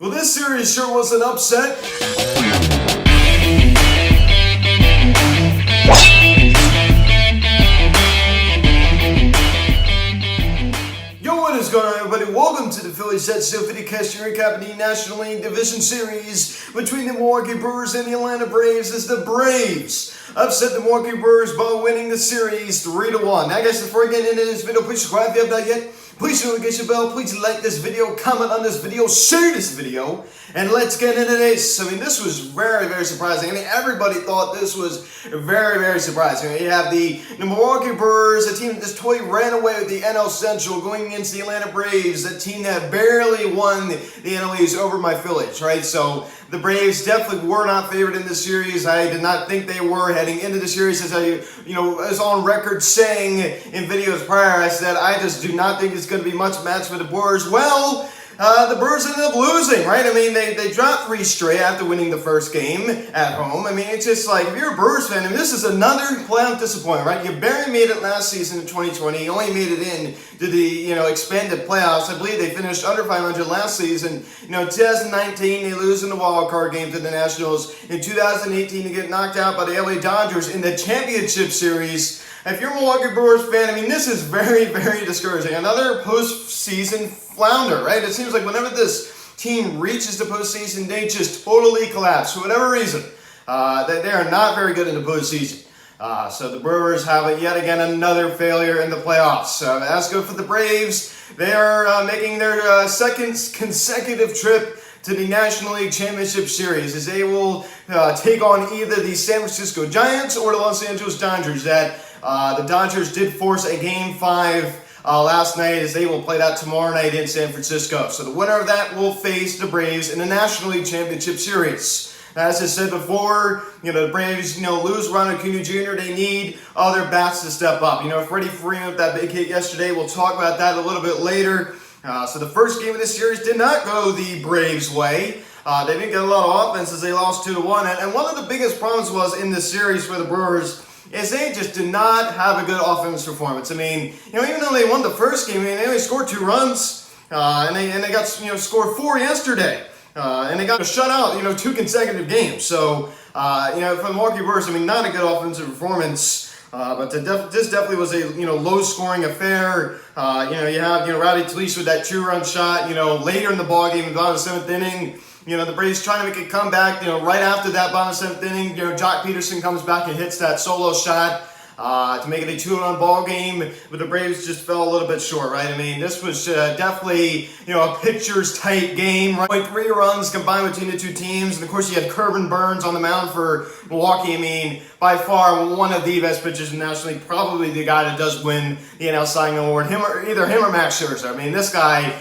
Well, this series sure was an upset. Yo, what is going on, everybody? Welcome to the Phillies Set Still Videocast, your recap of the National League Division Series between the Milwaukee Brewers and the Atlanta Braves, as the Braves upset the Milwaukee Brewers by winning the series 3-1. Now, guys, before we get into this video, please subscribe if you have not yet. Please notification bell. Please like this video, comment on this video, share this video, and let's get into this. I mean, this was very, very surprising. I mean, everybody thought this was very, very surprising. You have the Milwaukee Brewers, a team that just totally ran away with the NL Central, going against the Atlanta Braves, a team that barely won the NLDS over my Phillies, right? So the Braves definitely were not favored in this series. I did not think they were heading into the series, as I, was on record saying in videos prior. I said I just do not think it's going to be much match for the Brewers. Well, the Brewers ended up losing, right? I mean, they dropped 3 straight after winning the first game at home. I mean, it's just like, if you're a Brewers fan, I mean, this is another playoff disappointment, right? You barely made it last season in 2020. You only made it in to the, expanded playoffs. I believe they finished under 500 last season. 2019, they lose in the wild card game to the Nationals. In 2018, they get knocked out by the LA Dodgers in the championship series. If you're a Milwaukee Brewers fan, I mean, this is very, very discouraging. Another postseason flounder, right? It seems like whenever this team reaches the postseason, they just totally collapse for whatever reason. They are not very good in the postseason. So the Brewers have yet again another failure in the playoffs. That's good for the Braves. They are making their second consecutive trip to the National League Championship Series, as they will take on either the San Francisco Giants or the Los Angeles Dodgers. The Dodgers did force a Game 5 last night, as they will play that tomorrow night in San Francisco. So the winner of that will face the Braves in the National League Championship Series. As I said before, the Braves, lose Ronald Acuna Jr. They need other bats to step up. Freddie Freeman with that big hit yesterday. We'll talk about that a little bit later. So the first game of this series did not go the Braves' way. They didn't get a lot of offense as they lost 2-1. And one of the biggest problems was in this series for the Brewers is they just did not have a good offense performance. I mean, even though they won the first game, they only scored 2 runs, and they got scored 4 yesterday, and they got shut out 2 consecutive games. So for the Milwaukee Brewers, not a good offensive performance. But this definitely was a low-scoring affair. You have Rowdy Tellez with that 2-run shot. Later in the ballgame, in the bottom of the 7th inning. The Braves trying to make a comeback. Right after that bottom 7th inning, Jock Peterson comes back and hits that solo shot to make it a 2-run ball game. But the Braves just fell a little bit short, right? I mean, this was definitely a pitcher's type game, right? 3 runs combined between the 2 teams, and of course you had Corbin Burnes on the mound for Milwaukee. I mean, by far one of the best pitchers in the National League, probably the guy that does win the NL Cy Young Award. Either him or Max Scherzer. I mean, this guy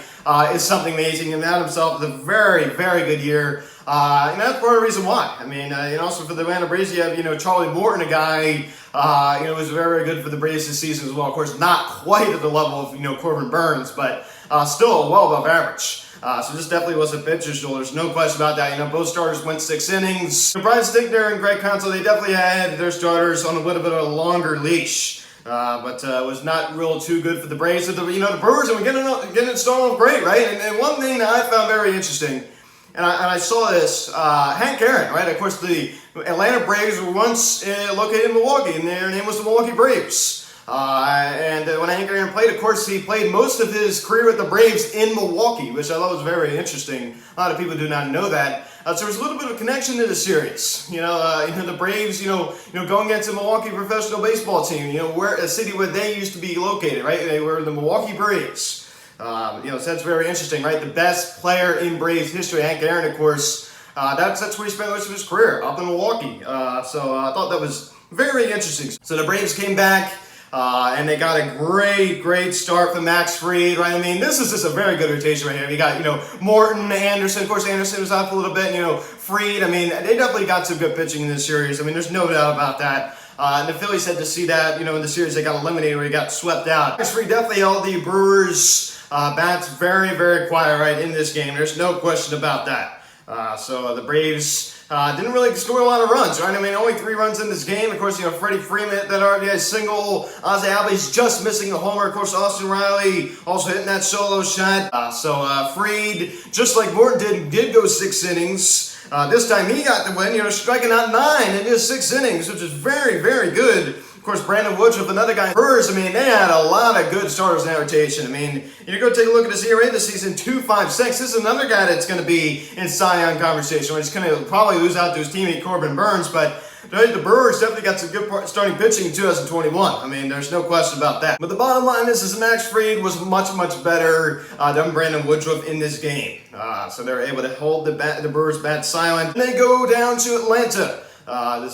is something amazing, and that himself is a very, very good year. And that's part of the reason why. I mean, and also for the Atlanta Braves, you have Charlie Morton, a guy, was very, very good for the Braves this season as well. Of course, not quite at the level of, Corbin Burnes, but still well above average. So this definitely was a pitcher's duel. There's no question about that. Both starters went 6 innings. Brian Stickner and Greg Counsell, they definitely had their starters on a little bit of a longer leash. But it was not real too good for the Braves. So the Brewers, and we're getting it started off great, right? And one thing that I found very interesting, and I saw this, Hank Aaron, right? Of course, the Atlanta Braves were once located in Milwaukee, and their name was the Milwaukee Braves. And when Hank Aaron played, of course, he played most of his career with the Braves in Milwaukee, which I thought was very interesting. A lot of people do not know that. So there's a little bit of a connection to the series. The Braves, going against the Milwaukee professional baseball team, where a city where they used to be located, right? They were the Milwaukee Braves. So that's very interesting, right? The best player in Braves history, Hank Aaron, of course, that's where he spent most of his career, up in Milwaukee. So I thought that was very interesting. So the Braves came back. And they got a great start from Max Fried, right? I mean, this is just a very good rotation right here. You got, Morton, Anderson. Of course, Anderson was out for a little bit, Fried. I mean, they definitely got some good pitching in this series. I mean, there's no doubt about that. And the Phillies had to see that, in the series they got eliminated where he got swept out. Max Fried definitely held the Brewers' bats very, very quiet, right, in this game. There's no question about that. So the Braves didn't really score a lot of runs, right? I mean, only 3 runs in this game. Of course, Freddie Freeman hit that RBI single. Ozzie Albies just missing a homer. Of course, Austin Riley also hitting that solo shot. Fried, just like Morton did go 6 innings. This time he got the win, striking out 9 in just 6 innings, which is very, very good. Of course, Brandon Woodruff, another guy. Brewers, I mean, they had a lot of good starters in that rotation. I mean, you go take a look at his ERA this season, 2.56. This is another guy that's going to be in Cy Young conversation. He's going to probably lose out to his teammate Corbin Burns, but the Brewers definitely got some good starting pitching in 2021. I mean, there's no question about that. But the bottom line is Max Fried was much, much better than Brandon Woodruff in this game. So they were able to hold the Brewers' bat silent. And they go down to Atlanta.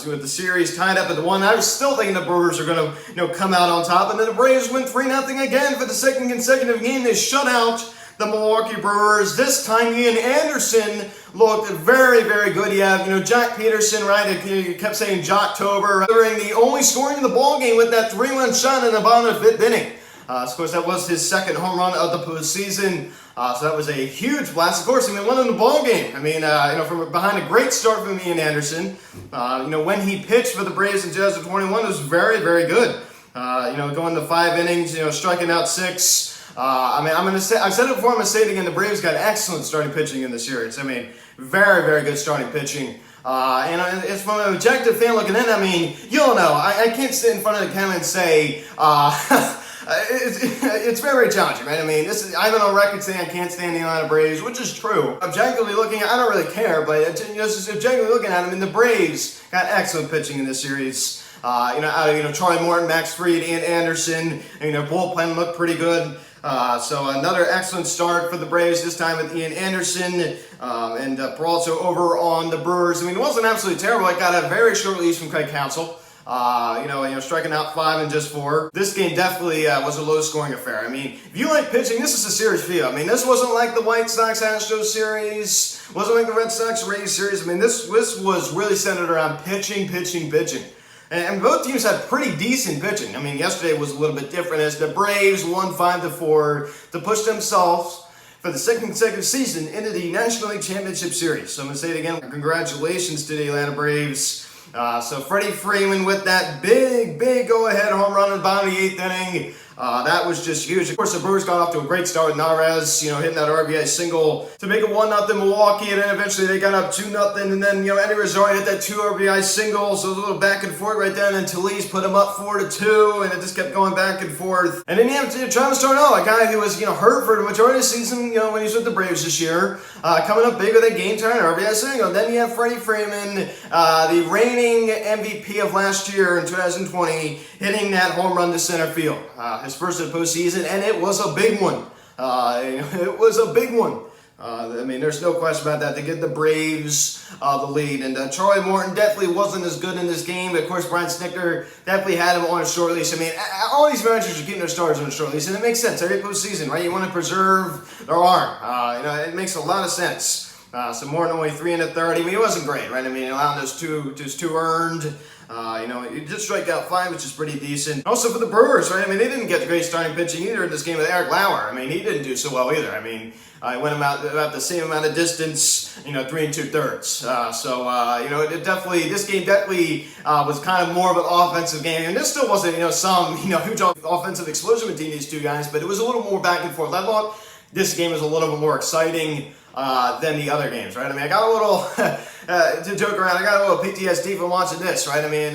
With the series tied up at 1. I was still thinking the Brewers are going to come out on top, and then the Braves win 3-0 again for the second consecutive game. They shut out the Milwaukee Brewers. This time, Ian Anderson looked very, very good. You have, Jack Peterson, right? You kept saying Jocktober, during the only scoring in the ballgame with that 3-run shot in the bottom of the 5th inning. Of course, that was his second home run of the postseason. So that was a huge blast. Of course, won in the ball game. I mean, from behind a great start from Ian Anderson. When he pitched for the Braves in 2021, it was very, very good. Going to 5 innings, striking out 6. I've said it before, I'm going to say it again. The Braves got excellent starting pitching in the series. I mean, very, very good starting pitching. It's from an objective fan looking in. I mean, you all know, I can't sit in front of the camera and say, it's very challenging, right? I mean, I've been on record saying I can't stand the Atlanta Braves, which is true. Objectively looking, I don't really care, but just objectively looking at them, the Braves got excellent pitching in this series. Out of Charlie Morton, Max Fried, Ian Anderson, and bullpen looked pretty good. So another excellent start for the Braves, this time with Ian Anderson, and Peralta over on the Brewers. I mean, it wasn't absolutely terrible. I got a very short release from Craig Counsell. Striking out 5 and just 4. This game definitely was a low-scoring affair. I mean, if you like pitching, this is a series for you. I mean, this wasn't like the White Sox-Astros series. Wasn't like the Red Sox-Rays series. I mean, this was really centered around pitching. And both teams had pretty decent pitching. I mean, yesterday was a little bit different as the Braves won 5-4 to push themselves for the second consecutive season into the National League Championship Series. So I'm going to say it again. Congratulations to the Atlanta Braves. So Freddie Freeman with that big go-ahead home run in the bottom of the 8th inning. That was just huge. Of course, the Brewers got off to a great start with Narez, hitting that RBI single to make it 1-0 Milwaukee, and then eventually they got up 2-0, and then, Eddie Rosario hit that 2 RBI single, so it was a little back and forth right there, and then Talese put him up 4-2, and it just kept going back and forth. And then you have Travis d'Arnaud, a guy who was, hurt for the majority of the season, when he was with the Braves this year, coming up big with a game-tying RBI single. Then you have Freddie Freeman, the reigning MVP of last year in 2020, hitting that home run to center field. His first of the postseason, and it was a big one. It was a big one. There's no question about that. They give the Braves the lead. And Charlie Morton definitely wasn't as good in this game. But of course, Brian Snitker definitely had him on a short leash. I mean, all these managers are keeping their stars on a short leash, and it makes sense. Every postseason, right? You want to preserve their arm. It makes a lot of sense. So Morton only 3 1/3. I mean, he wasn't great, right? I mean, allowing those two earned. He did strike out 5, which is pretty decent. Also for the Brewers, right? I mean, they didn't get great starting pitching either in this game with Eric Lauer. I mean, he didn't do so well either. I mean, he went about the same amount of distance, 3 2/3. This game definitely was kind of more of an offensive game. And this still wasn't, some, huge offensive explosion between these two guys, but it was a little more back and forth. I thought this game was a little bit more exciting than the other games, right? I mean, I got a little, to joke around, I got a little PTSD from watching this, right? I mean,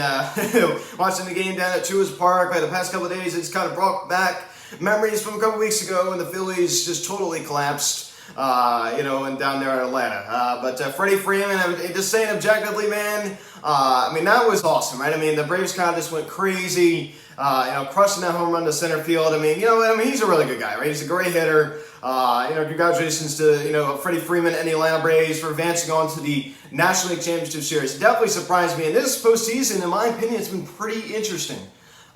watching the game down at Truist Park, right, the past couple of days, it's kind of brought back memories from a couple weeks ago when the Phillies just totally collapsed, and down there in Atlanta. But Freddie Freeman, just saying objectively, man, that was awesome, right? I mean, the Braves kind of just went crazy, crushing that home run to center field. He's a really good guy, right? He's a great hitter. Congratulations to, Freddie Freeman and the Atlanta Braves for advancing on to the National League Championship Series. It definitely surprised me. And this postseason, in my opinion, it's been pretty interesting.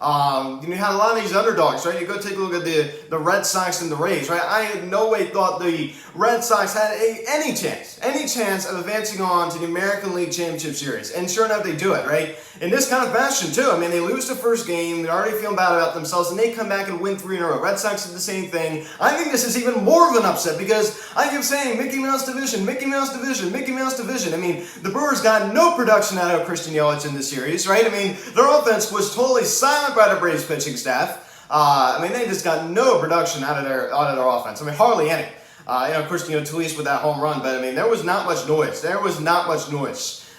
You had a lot of these underdogs, right? You go take a look at the Red Sox and the Rays, right? I in no way thought the Red Sox had any chance of advancing on to the American League Championship Series. And sure enough, they do it, right? In this kind of fashion, too. I mean, they lose the first game, they're already feeling bad about themselves, and they come back and win 3 in a row. Red Sox did the same thing. I think this is even more of an upset because I keep saying Mickey Mouse Division, Mickey Mouse Division, Mickey Mouse Division. I mean, the Brewers got no production out of Christian Yelich in this series, right? I mean, their offense was totally silent by the Braves pitching staff. I mean, they just got no production out of their offense. I mean, hardly any. Of course, Talise with that home run, but I mean, there was not much noise.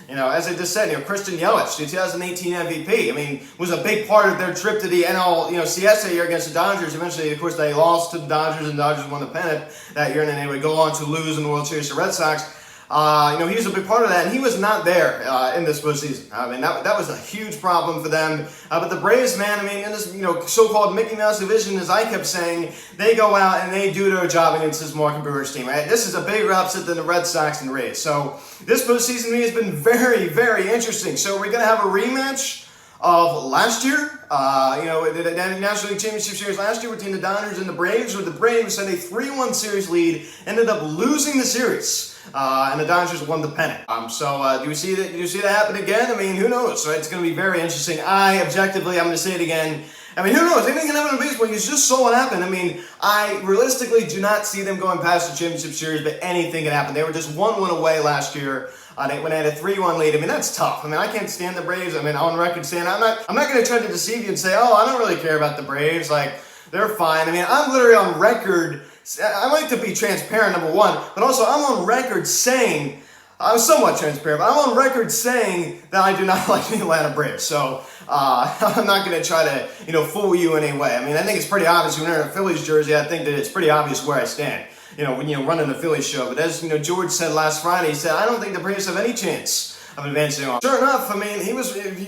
As I just said, Christian Yelich, the 2018 MVP, I mean, was a big part of their trip to the NLCS that year against the Dodgers. Eventually, of course, they lost to the Dodgers, and the Dodgers won the pennant that year, and then they would go on to lose in the World Series to Red Sox. He was a big part of that, and he was not there in this postseason. I mean, that was a huge problem for them. But the Braves, man, I mean, in this so-called Mickey Mouse Division, as I kept saying, they go out and they do their job against this Milwaukee Brewers team. Right? This is a bigger upset than the Red Sox and the Rays. So this postseason to me has been very, very interesting. So we're going to have a rematch of last year, the National League Championship Series last year between the Dodgers and the Braves, where the Braves had a 3-1 series lead, ended up losing the series. And the Dodgers won the pennant. Do you see that happen again? I mean, who knows, right? It's going to be very interesting. I'm going to say it again. I mean, who knows? Anything can happen in baseball. You just saw what happened. I mean, I realistically do not see them going past the championship series, but anything can happen. They were just 1 win away last year when they had a 3-1 lead. I mean, that's tough. I mean, I can't stand the Braves. I mean, on record saying I'm not going to try to deceive you and say, oh, I don't really care about the Braves. Like, they're fine. I mean, I'm literally on record. I like to be transparent, number one, but also I'm on record saying, I'm somewhat transparent, but I'm on record saying that I do not like the Atlanta Braves. So I'm not going to try to, fool you in any way. I mean, I think it's pretty obvious when you're in a Phillies jersey. I think that it's pretty obvious where I stand, when running the Phillies show. But as, George said last Friday, he said, I don't think the Braves have any chance of advancing on. Sure enough, I mean,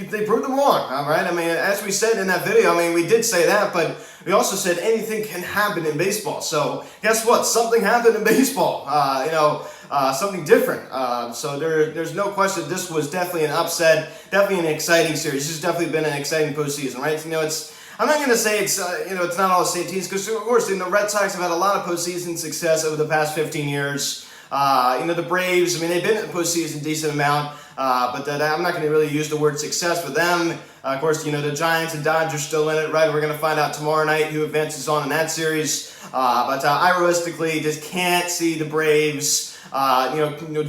they proved him wrong, all right? I mean, as we said in that video, I mean, we did say that, but we also said anything can happen in baseball. So guess what? Something happened in baseball, something different. So there's no question this was definitely an upset, definitely an exciting series. This has definitely been an exciting postseason, right? I'm not going to say it's not all the same teams, because of course, the Red Sox have had a lot of postseason success over the past 15 years. The Braves, I mean, they've been in the postseason a decent amount, but I'm not going to really use the word success for them. Of course, the Giants and Dodgers still in it, right? We're going to find out tomorrow night who advances on in that series. But I realistically just can't see the Braves,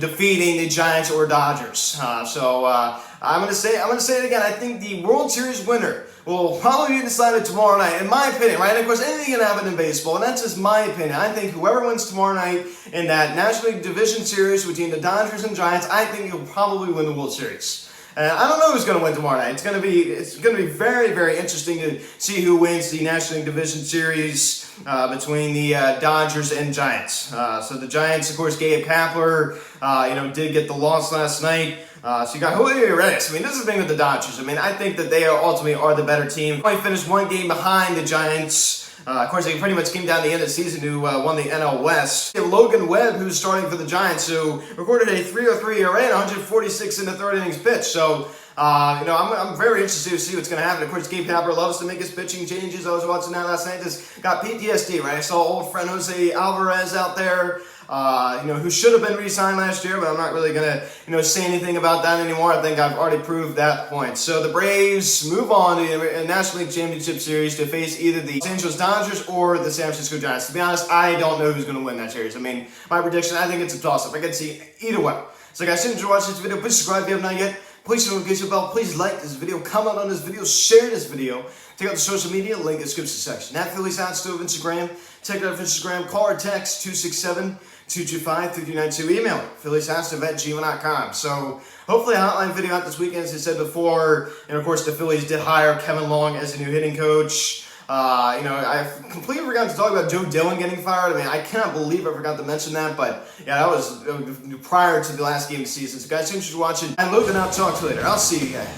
defeating the Giants or Dodgers. I'm going to say it again. I think the World Series winner will probably be decided tomorrow night, in my opinion, right? And of course, anything can happen in baseball, and that's just my opinion. I think whoever wins tomorrow night in that National League Division Series between the Dodgers and Giants, I think he'll probably win the World Series. I don't know who's going to win tomorrow night. It's going to be very, very interesting to see who wins the National League Division Series between the Dodgers and Giants. So the Giants, of course, Gabe Kapler, did get the loss last night. So you got Julio Urias. I mean, this is the thing with the Dodgers. I mean, I think that they ultimately are the better team. They finished 1 game behind the Giants. Of course, they pretty much came down to the end of the season who won the NL West. Logan Webb, who's starting for the Giants, who recorded a 3.03 ERA and 146 in the 3rd innings pitch. So, I'm very interested to see what's going to happen. Of course, Gabe Kapler loves to make his pitching changes. I was watching that last night. Just got PTSD, right? I saw old friend Jose Alvarez out there, who should have been re-signed last year, but I'm not really going to, say anything about that anymore. I think I've already proved that point. So the Braves move on to the National League Championship Series to face either the Los Angeles Dodgers or the San Francisco Giants. To be honest, I don't know who's going to win that series. I mean, my prediction, I think it's a toss-up. I can see either way. So guys, if you watched this video, please subscribe if you have not yet. Please hit the notification bell. Please like this video, comment on this video, share this video. Check out the social media, link in the description section. At Phillies House of Instagram. Check out Instagram, call or text 267-225-3392. Email phillieshouse@gmail.com. So hopefully a hotline video out this weekend, as I said before. And of course, the Phillies did hire Kevin Long as the new hitting coach. I completely forgot to talk about Joe Dillon getting fired. I mean, I cannot believe I forgot to mention that, but yeah, that was prior to the last game of the season. So guys, thanks for watching, and Luke, and I'll talk to you later. I'll see you guys.